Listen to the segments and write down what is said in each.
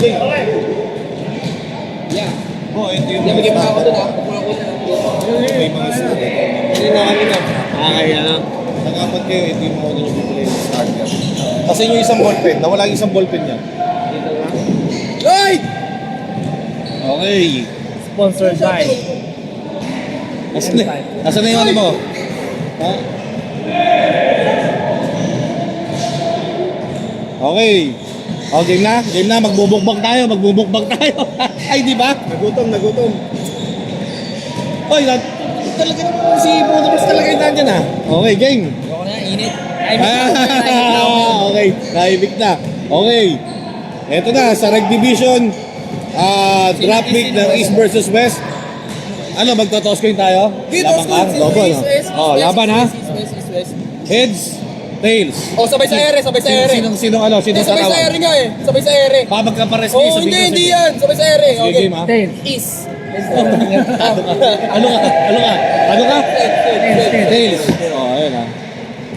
Jay. Yeah. Oh, ito yung Bigyan mo ako doon ha. may mga start. Hindi na kami na. Kaya na. Nag-apat kayo, ito yung mga nyo bibili yung starter. Kasi yung isang ballpen, nawala yung isang ballpen niya. Right! Okay. Sponsored by. Nasaan na yung ano mo? Ha? Okay. O, game na? Game na, magbubukbak tayo, Ay, di ba? Nagutom. Oy, talaga naman si Bonobos talaga yung nandyan ha. Okay, game. Ako na, init. Okay, naibig na. Okay. Eto na, sa Reg Division, drop pick ng East versus West. Ano, magtotoss coin tayo? Laban ka? Lobo, no? Oh, laban ha? Heads, tails. Oh, sabay sa ere. Sinong ano? Sinong Sabay sa tatawa? ere nga eh. Sabay sa ere. Magkapares Oh, hindi yan. Sabay sa ere. Sige, Okay. game ha? Tails. Is. Ano ka? Tails. Oh, ayun ha.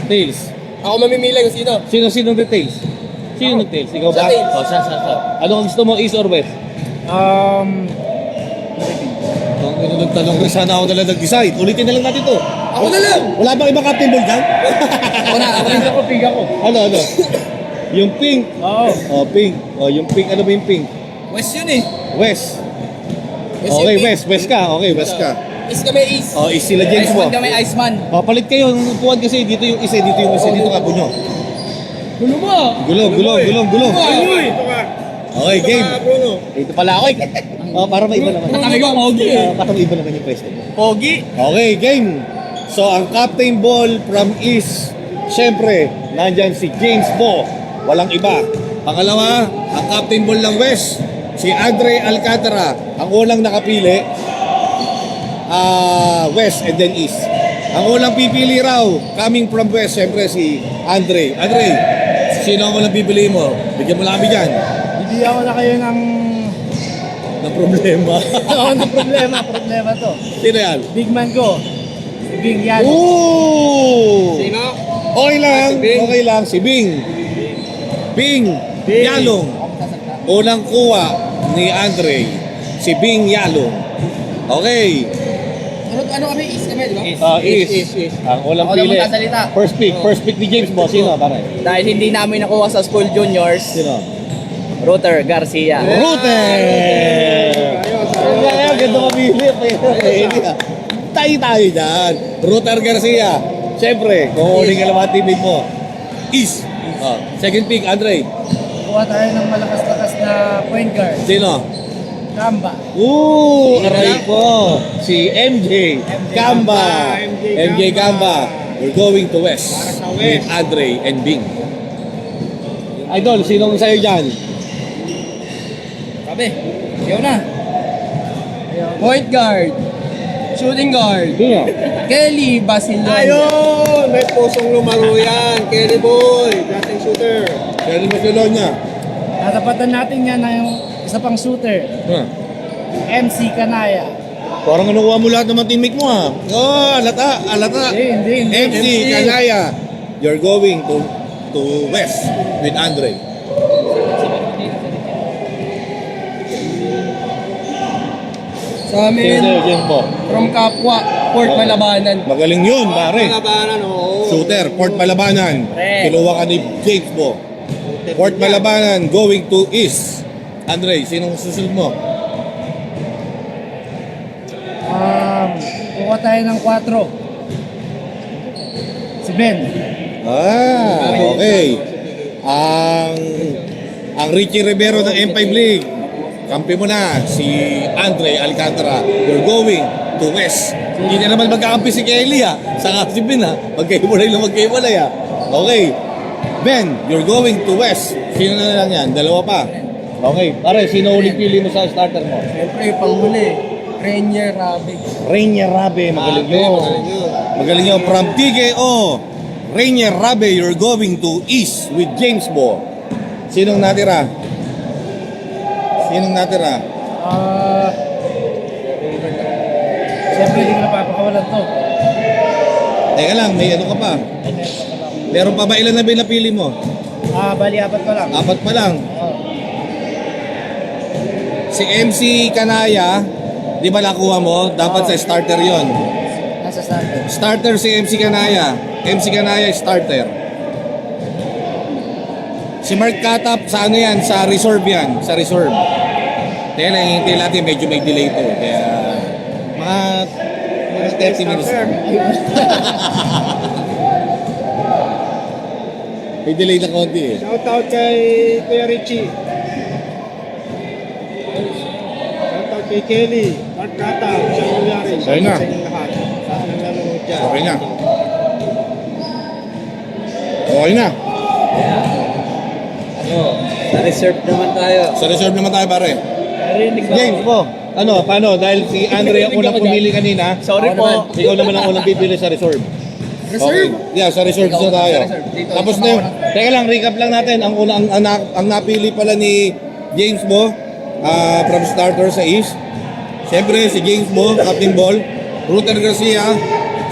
Tails. Ako mamimili kung sino. Sinong the tails? Sino nag-tails? Ikaw ba? Sa tails. Oh, sa. Ano ang gusto mo? East or West? Kung nagtanong ko, sana ako nalang nag-decide. Ulitin na lang natin to. Ako na lang. Wala bang ibang captain ball dyan? Ako na. Piga ko. Ano? Yung pink. Oo. Oh, pink. Oh, yung pink. Ano ba yung pink? West yun eh. West. West Okay, yung West. West ka. Okay, West ka. Is kami is. Oh, is sila James mo. Iceman kami, Iceman. Oh, palit kayo. Yung upuan kasi dito yung isa, dito yung isa. Dito ka, bunyo. Gulo mo. Gulo. Okay, game. Dito pala ako eh. Oh, para may iba naman. Katabi ko, Pogi eh. Para may iba naman yung pwesto. Pogi. Okay, game. So, ang captain ball from East, syempre, nandyan si James Bo. Walang iba. Pangalawa, ang captain ball ng West, si Andre Alcantara. Ang unang nakapili, West and then East. Ang unang pipili raw, coming from West, syempre si Andre. Andre, sino ang unang pipili mo? Bigyan mo lang kami dyan. Hindi ako na kayo ng... Na problema. Oo, ng problema to. Sino yan? Big man ko. Si Bing yan. Ooh! Sino? Okay lang, Si Bing. okay lang. Si Bing. Bing Yalong. Unang kuha ni Andre. Si Bing Yalong. Okay. Ano kami? Is kami, di ba? Is. Ang unang Ako pili. naman sasalita. First pick ni James Bo. Sino, pare? Dahil hindi namin nakuha sa school juniors, Sino? Router Garcia. Ruten! Kaya ganda mabili. Tayo dyan. Ruter Garcia. Siyempre, kung uling ka naman teammate mo. Is. Oh, second pick, Andre. Kuha tayo ng malakas-lakas na point guard. Sino? Kamba. Aray ko. Si MJ Gamba. MJ Gamba. We're going to West with Andre and Bing. Idol, sinong sa'yo dyan? Sabi, ikaw na. Point guard. Shooting guard. Sino? Kelly Basilon. Ayun! May pusong lumaro yan. Kelly Boy, dating shooter. Kaya mo sila niya. Tatapatan natin yan ng isa pang shooter. Huh. MC Kanaya. Parang nakuha mo lahat ng mga teammate mo ha. Oh, alata. Hindi. MC Kanaya. You're going to West with Andre. Sa amin, James Bo. from Kapwa, Port Malabanan. Magaling yun, pare. Malabanan, oo. Shooter, Port Malabanan. Pre. Kinuha ka ni James Bo. Port Malabanan going to East. Andre, sinong susunod mo? Kuha tayo ng 4. Si Ben. Okay. Ang Richie Rivero ng M5 League. Kampi mo na si Andre Alcantara. You're going to West. Hindi na naman magkakampi si Kelly ha. Saka si Ben ha. Magkahiwalay ha. Okay. Ben, you're going to West. Sino na lang yan? Dalawa pa. Okay. Pare, sino ulit pili mo sa starter mo? Siyempre, panghuli, Rainier Rabi. Rainier Rabe. Magaling yun. Magaling yun. From TKO. Rainier Rabe, you're going to East with James Bo. Sinong natira? Siyempre, hindi ko napapakawalan to. Teka lang, may ano ka pa? Meron pa ba ilan na binapili mo? Bali 4 pa lang. 4 pa lang. Oo. Si MC Kanaya, di ba nakuha mo? Dapat sa starter yon. Nasa starter. Starter si MC Kanaya. MC Kanaya starter. Si Mark Katap sa ano yan? Sa reserve yan. Sa reserve. Kaya lang, hintay natin. Medyo may delay to. Kaya mga 30 minutes. May delay na konti eh. Shout out kay Kuya Richie. Shout out kay Kelly. Mark Kata. Siya nangyari. Okay na. Sa inyong lahat. Sa nang nanonood dyan. Okay na. Okay na. Na-reserve naman tayo. Sa reserve naman tayo pare. Narinig James po. Ano, paano? Dahil si Andre ang unang pumili kanina. Sorry po. Ikaw naman ang unang pipili sa reserve. Reserve? Okay. Yeah, sa reserve na tayo. Tapos na yun. Teka lang, recap lang natin. Ang unang ang napili pala ni James Bo from starter sa East. Siyempre si James Bo, Captain Ball, Ruter Garcia,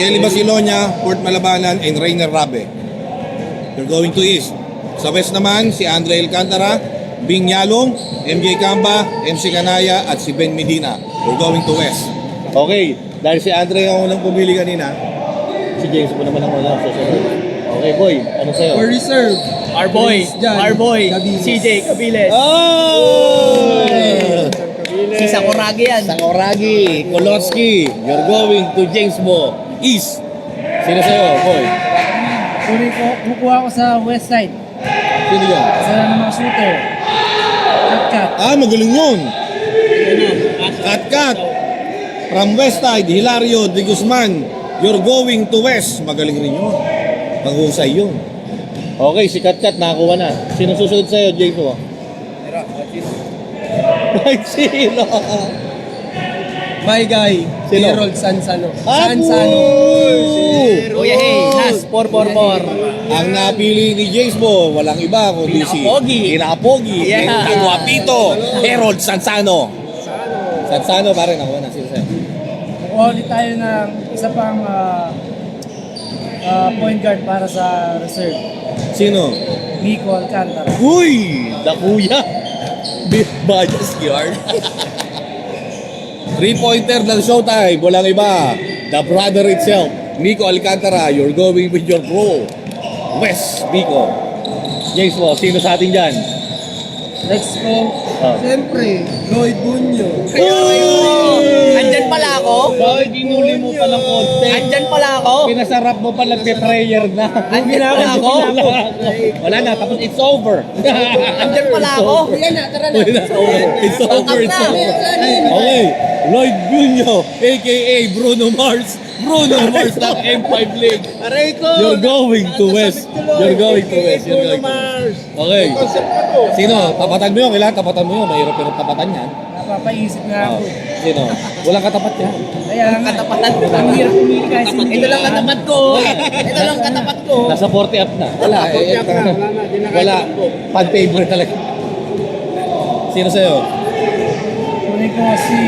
Kelly Basilonia, Port Malabanan, and Rainer Rabe. You're going to East. Sa West naman, si Andre Alcantara, Bing Yalong, MJ Camba, MC Kanaya, at si Ben Medina. You're going to West. Okay, dahil si Andre ang unang pumili kanina, si James po naman ang unang susunod. Okay, boy, ano sa'yo? For reserve. Our boy. Jan, Our boy. Cabilis. CJ Cabiles. Oh! Si Sakuragi yan. Sakuragi, Kolotsky, you're going to James Bo, East. Sino sa'yo, boy? Kukuha ko sa west side. Sino yan? Sa mga shooter. Cut. Ah, magaling yun. Kat. From West Side, Hilario de Guzman, you're going to West. Magaling rin yun. Manghusay yun. Okay, si Kat nakakuha na. Sino susunod sa'yo, Jay po? Right, sino? My guy. Sino? Harold Sansano. Ah, Sansano. Kuya Hey, Nas, 444. Ang napili ni James Bo, walang iba kundi si Pinakapogi. Pinakapogi. Yeah. Ang guwapito, Harold Sansano. Sansano, pare, nakuha na. Sino sa'yo? Kukuha ulit tayo ng isa pang point guard para sa reserve. Sino? Nico Alcantara. Uy! Dakuya! Bias yard. 3-pointer ng Showtime. Walang iba. The brother itself. Nico Alcantara. You're going with your bro. West Nico. James mo, sino sa atin dyan? Next ko. Oh. Siyempre, Lloyd Bunyo. Andyan pala ako. Bakit inuli mo pa ng konti? Andyan pala ako. Pinasarap mo pa nagpe-prayer na. Andyan pala ako. Wala na, tapos it's over. Andyan pala ako. Yan na, tara na. It's over. Okay, Lloyd Bunyo, a.k.a. Bruno Mars. Bruno Mars ng M5 League. Aray ko! You're going to West. You're going to West. You're going to West. Okay. Concept na to. Sino? Tapatan mo yun. Kailangan tapatan mo yun. Mahirap pero tapatan yan. Napapaisip nga Oh. ako. Sino? Walang katapat yan. Kaya katapatan ko. Ang hirap pumili kahit sino. Ito lang katapat ko. Ito lang katapat ko. Nasa 40 up na. Wala. 40 up na. Wala na. Di na kahit Wala. takbo. Fan favorite talaga. Sino sa'yo? Kunin ko si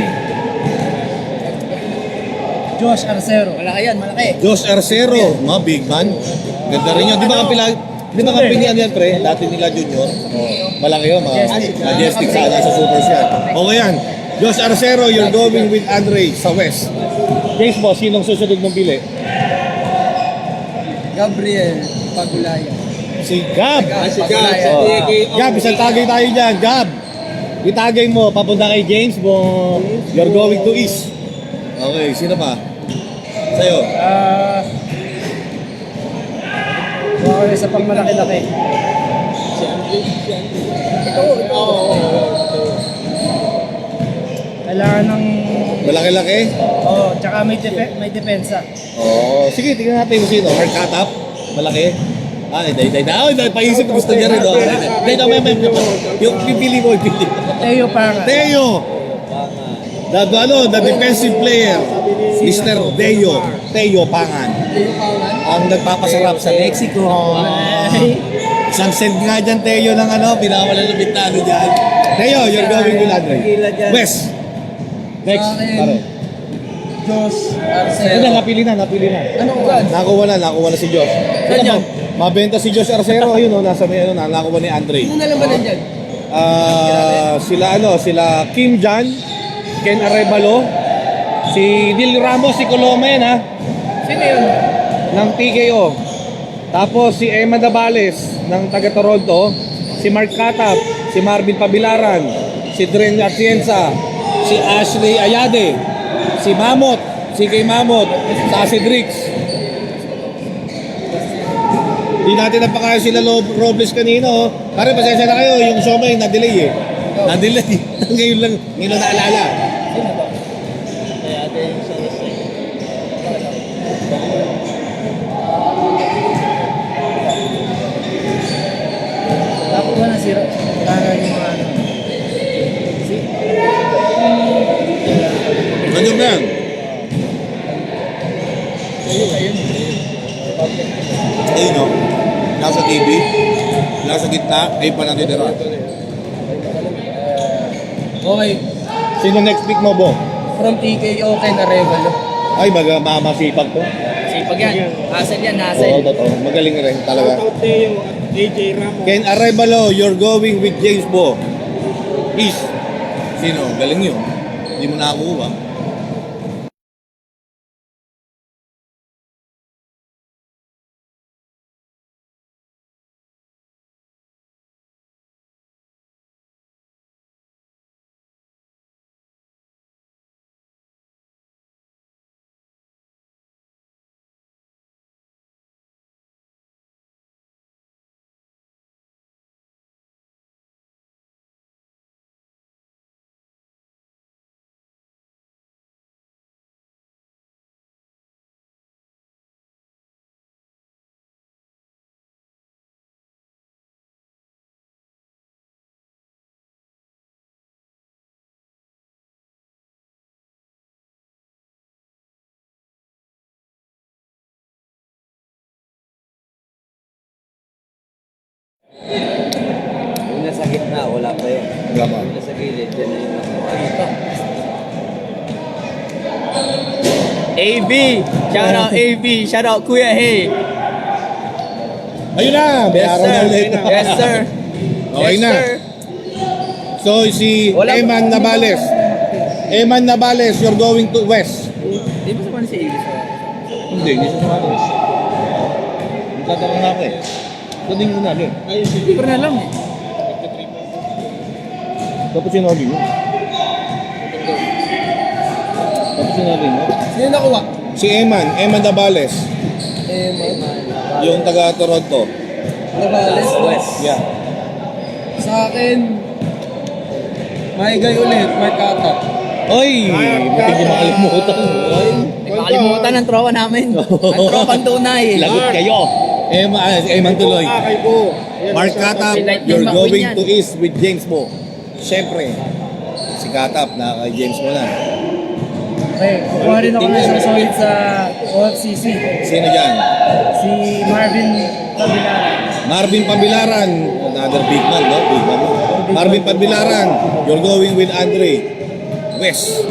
Josh Arcero. Malaki yan, malaki. Josh Arcero. Mga big man. Ganda rin yun. Di ba kapilihan yan, pre? Dati nila junior. Malaki yun. Majestic sana sa Super Shot. Okay yan. Josh Arcero, you're going with Andre sa West. James mo, sinong susunod mong pili? Gabriel Pagulaya. Si Gab. Si Gab. Oh. Si Gab, isang tagay tayo dyan. Gab. Itagay mo, papunta kay James mo. You're going to East. Okay, sino pa? Sa'yo. Kuha ko isa pang malaki-laki. Kailangan ng... Malaki-laki? Tsaka may depensa. Oo. Sige, tingnan natin kung sino. Hard cut up? Malaki? Paisip gusto niya rin. May. Yung pipili mo. Teo Pangan. Teo! The defensive player. Mr. Teo Pangan. Ang nagpapasarap sa Mexico. Isang send nga dyan, Teo, ng pinakamalulubit na dyan. Teo, you're going to Landry. West. Next. Sa akin, Pare. Josh Ito na, Arcero. napili na. Anong ulan? Nakuha na si Josh. Saan yan? Mabenta si Josh Arcero, ayun, nasa may nakuha ni Andre. Ano na lang ba nandyan? Sila Kim Jan, Ken Arevalo, si Dil Ramos, si Coloma yan ha, Sino yun? ng TKO. Tapos si Emma Davales ng taga Toronto, si Mark Katap, si Marvin Pabilaran, si Dren Atienza, si Ashley Ayade, si Mamot, si Kay Mamot, sa si Drix. Di natin napakayo sila Robles kanino. Pare, pasensya na kayo, yung show may na-delay eh. Na-delay. ngayon lang naalala. Sino to? Kaya ate yung sa Tapos ba nasira? Para yung mga ano. Ganyan ba yan? Ayun o. Nasa TV. Nasa gitna. Ayun pa natitira. Okay. Sino next pick mo, Bo? From TKO kay Arevalo. Ay, masipag to. Sipag yan. Hassle yan, Oo, hassle. totoo. Magaling rin talaga. Shoutout Teo at AJ Ramos. Ken Arevalo, you're going with James Bo. Is. Sino? Galing yun. Hindi mo nakakuha. Yung nasa gitna, wala pa yun. Wala pa. Yung nasa gilid, yan na yung nakita. AB! Shout out AB! Shout out Kuya Hey! Ayun na! May Yes araw na sir! ulit. Yes sir! Okay Yes, na. sir. So, si Wala pa. Eman Navales. Eman Navales, you're going to West. Di ba sa si AB? Hindi siya sumali. Magtatanong na ako eh. Dating mo na rin. Hindi ko rin alam eh. Tapos sinabi mo. Tapos sinabi mo. Sino nakuha? Si Eman Navales. Yung taga Toronto. Navales. West. Yeah. Sa akin, Maigay ulit, Mark Katap. Oy! Hindi makalimutan. Oy! Nakalimutan ang tropa namin. Ang tropang tunay. Lagot kayo. Eman tuloy. Kay Bo. Yan, Mark shoutout. Katap, Like you're yung McQueen going yan. to East with James Mo. Siyempre, si Katap na kay James Mo na. Okay, kukuha rin ako ng isang solid sa OFCC. Sino dyan? Si Marvin Tabilaran. Marvin Pabilaran. Another big man, no? Big man. Marvin Pabilaran, you're going with Andre West.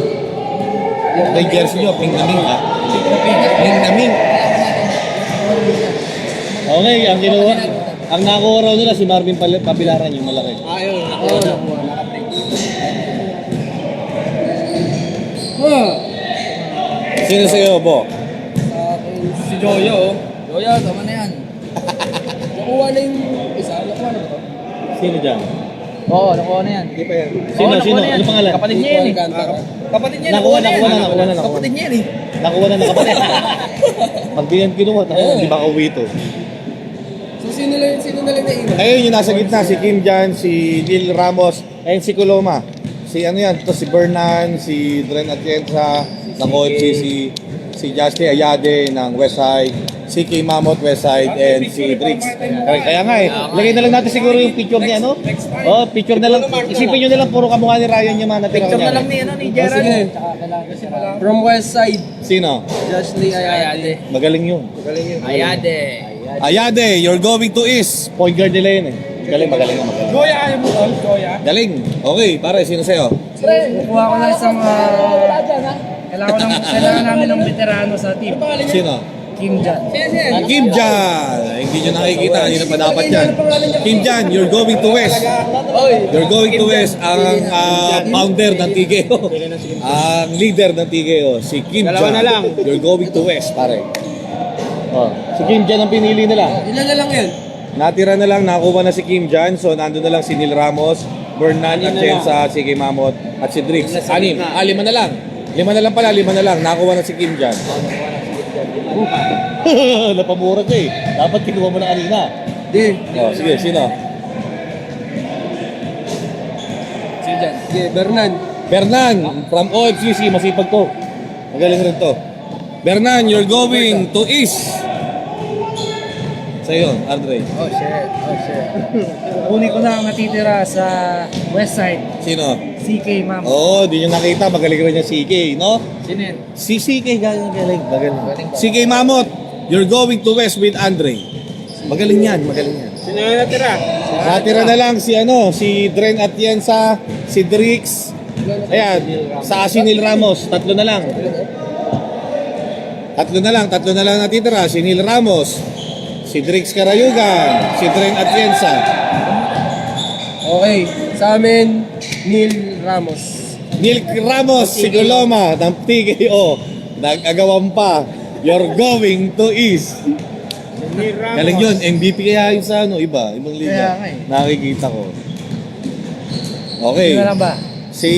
May jersey nyo, pink na ming, ha? Pink na ming. Okay, ang kinuha. Ang nakuha raw nila si Marvin Pabilaran, yung malaki. Ayun, Oo, nakuha. Huh. Sino sa'yo, Bo? Sa akin, si Joyo. Joya, tama na yan. Nakuha na yung isa. Nakuha na ba ito? Sino dyan? Oo, nakuha na yan. Hindi pa yan. Sino? Oo, nakuha Sino? na yan. Ano pangalan? Kapatid niya yan eh. Kapatid niya, Nakuha na. Kapatid niya yan eh. Nakuha na kapatid. Pag di yan kinuha, di ba kauwi ito? So sino na lang na iba? Ayun, yung nasa gitna, si Kim Jan, si Dil Ramos, and si Coloma. Si ano yan, to si Bernan, si Dren Atienza, ng OFC, si Justin Ayade ng Westside, si Kay Mamot Westside, and si Drix. Kaya nga eh, lagay na lang natin siguro yung picture niya, no? Oh, picture na lang. Isipin nyo na lang, puro kamukha ni Ryan yung mga natira Picture na niya. lang ni, ano, ni Oh, Gerald. sige. From West Side, Sino? Joshly Ayade. Ayade. Magaling yun. Magaling yun. Ayade. Ayade, you're going to East. Point guard nila yun eh. Magaling. Joya, ayaw mo doon? Joya? Galing. Okay, pare, sino sa'yo? Kukuha ko na isang kailangan namin ng veterano sa team. Sino? Kim Jan. Kim Jan. Hindi nyo nakikita, kanina pa dapat yan. Kim Jan, you're going to West. You're going to West. Ang founder ng TKO. Ang leader ng TKO. Si Kim Dalawa Jan. na lang. You're going to West, pare. Oh, si Kim Jan ang pinili nila. Ilan na lang yan? Natira na lang, nakuha na si Kim Jan. So, nandun na lang si Neil Ramos, Bernan, at Jensa, si Kay Mamot, at si Drix. Anim. Lima na lang. Lima na lang. Nakuha na si Kim Jan. Napamura ka eh. Dapat kinuha mo na kanina. Di. Oh, sige, sino? Sige, Bernan. Bernan, from OFCC, masipag to. Magaling rin to. Bernan, you're going to East. Sa'yo, Andre. Oh shit. Kunin ko na ang natitira sa west side. Sino? CK Ma'am. Oo, di nyo nakita. Magaling rin yung CK, no? Sino yun? Si CK, magaling. CK Mamot, you're going to West with Andre. Magaling yan. Sino yung natira? Natira na lang si Dren Atienza, si Drix. Ayan, sa Neil Ramos, tatlo na lang natitira. Si Neil Ramos, si Drix Karayugan, si Dren Atienza. Okay. Sa amin, Neil Ramos. Neil Ramos, si Coloma ng TKO. Nag-agawan pa. You're going to East. Galing yun. MVP kaya yun sa ibang Kaya liga. nga eh. Nakikita ko. Okay. Sino na lang ba? Si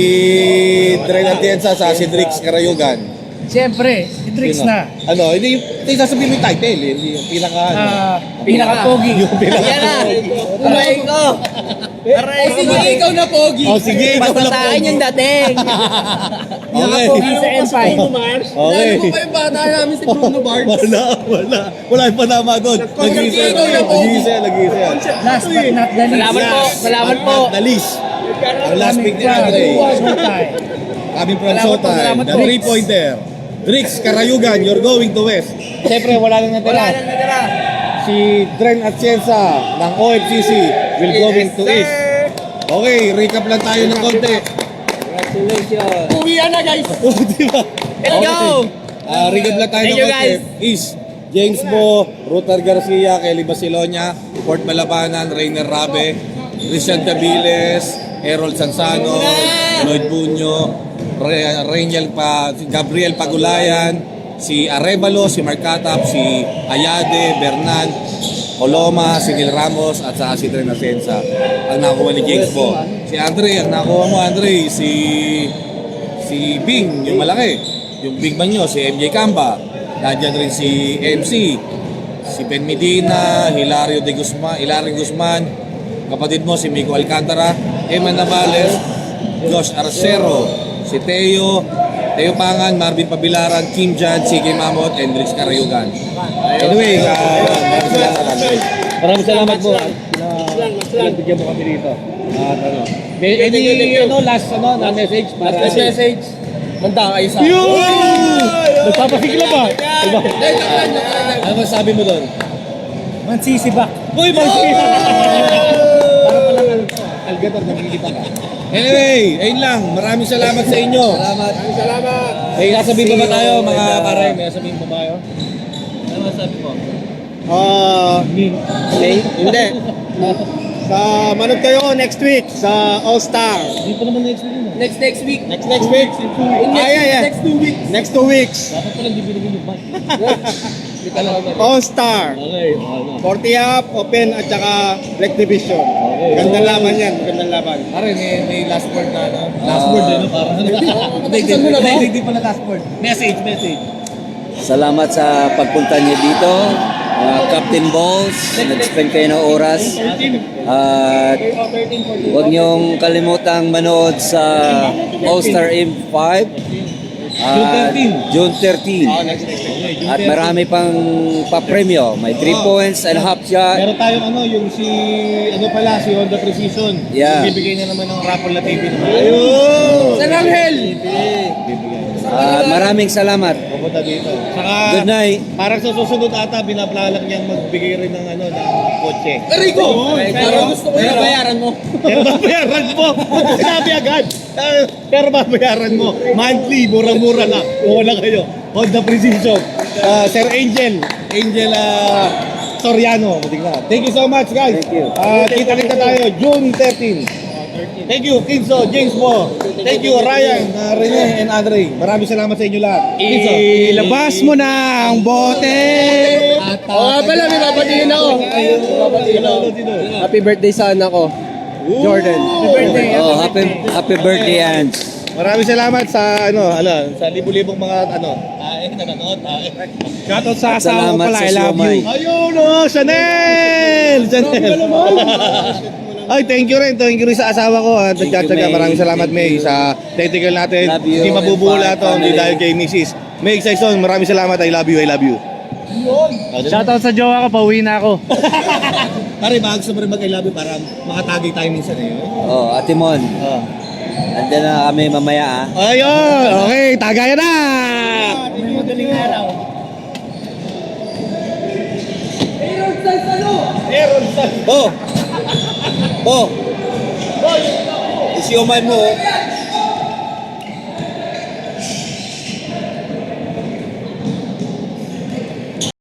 Dren Atienza sa si Drix Karayugan. Siyempre, si Drix Sino? na. Hindi yung sasabihin mo yung title. Hindi yung Pinaka-pogi. Yung pinaka. Yan na. Kumain ko. Aray, sige, ikaw na pogi. Oh, sige, ikaw Basta na sa akin pogi. yung dating. Okay. Pogi sa M5. Okay. Lalo mo pa yung bata namin si Bruno Mars. Wala yung panama doon. Nag-iisa. Last but not the least. Salamat po. The least. Ang last pick ni Andre. Showtime. Coming from Showtime. The 3-pointer. Drix Karayugan, you're going to West. Siyempre, wala nang natira. Si Dren Atienza ng OFCC will going to East. Okay, recap lang tayo ng konti. Congratulations. Uwi na guys. Diba? Let's go. Recap lang tayo Thank ng you, konti. guys. East, James Bo, Rutar Garcia, Kelly Basilonia, Port Malabanan, Rainer Rabe, Christian Tabiles, Errol Sansano, Lloyd Bunyo, Gabriel Pagulayan, si Arevalo, si Marcatap, si Ayade, Bernan, Coloma, si Neil Ramos, at saka si Dren Atienza. Ang nakuha ni James Bo. Si Andre, ang nakuha mo Andre, si Bing, yung malaki. Yung big man nyo, si MJ Camba. Nandiyan rin si MC, si Ben Medina, Hilario Guzman, kapatid mo si Mico Alcantara, Eman Navales, Josh Arcero, si Teo Pangan, Marvin Pabilaran, Kim Jan, Sige Mamot, and Drix Karayugan. Anyway, maraming salamat po. Bigyan mo kami dito. Last message para Message. Manda kayo sa Nagpapasigla ba? Ano masabi mo doon? Mansisibak. Uy, magsisibak! Para palang alligator, nakikita ka. Anyway, ayun lang. Maraming salamat sa inyo. Salamat. May sasabihin pa ba tayo, mga pare? May sasabihin pa ba tayo? Ano masabi mo? Hindi. Manood kayo next week sa All-Star. Hindi pa naman next week. Next week. Next week. Next 2 weeks. Next 2 weeks. Dapat pala hindi binigyan yung bike. All-Star. Okay. 40 up, open at saka Black Division. Gandang laban yan. Gandang laban. Pare, may last word na ano? Last word yun, parang hindi pala last word. Message. Salamat sa pagpunta niyo dito. Captain Balls, nag-spend kayo ng oras. At huwag niyong kalimutang manood sa All-Star M5. June 13. At marami pang pa-premyo. May 3 points and half shot. Meron tayong yung si Honda Precision. Yeah. Bibigay na naman ng raffle na TV naman. Ayun! San Angel. Maraming salamat. Pupunta dito. Saka, Good night. parang sa susunod ata, binaplalang niyang magbigay rin ng ng kotse. Rico. Pero gusto ko yung bayaran mo. Pero babayaran mo. Sinabi agad. Pero babayaran mo. Monthly, mura-mura na. Kuha na kayo. Honda Precision. Sir Angel. Soriano. Thank you so much, guys. Thank you. Kita tayo June 13. Thank you, Kinso, James Mo. Thank you, Ryan, Rene, and Andre. Maraming salamat sa inyo lahat. Kinso. Ilabas mo na ang bote! Oo pala, may babatiin ako. Happy birthday sa anak ko. Jordan. Happy birthday. Oh, happy birthday, Ants. Maraming salamat sa sa libu-libong mga nanonood. Shoutout sa asawa ko Salamat pala, sa I love you. siomay. Ayun, Chanel! Chanel! Ay, thank you rin sa asawa ko at Thank you, nagtsatsaga. May. Maraming salamat, May, sa technical natin. Love you Hindi mabubuo and lahat to, hindi family. dahil kay Mrs. May Saison, maraming salamat. I love you, I love you. Shoutout sa jowa ko, pauwi na ako. Pare, bago sa mag-I love you para makatagay tayo minsan eh. Oh, Ate Mon. Andyan na kami mamaya, ah. Ayun! Okay, tagayan na! May magaling araw. Oh! Oh! Isiomay mo, oh.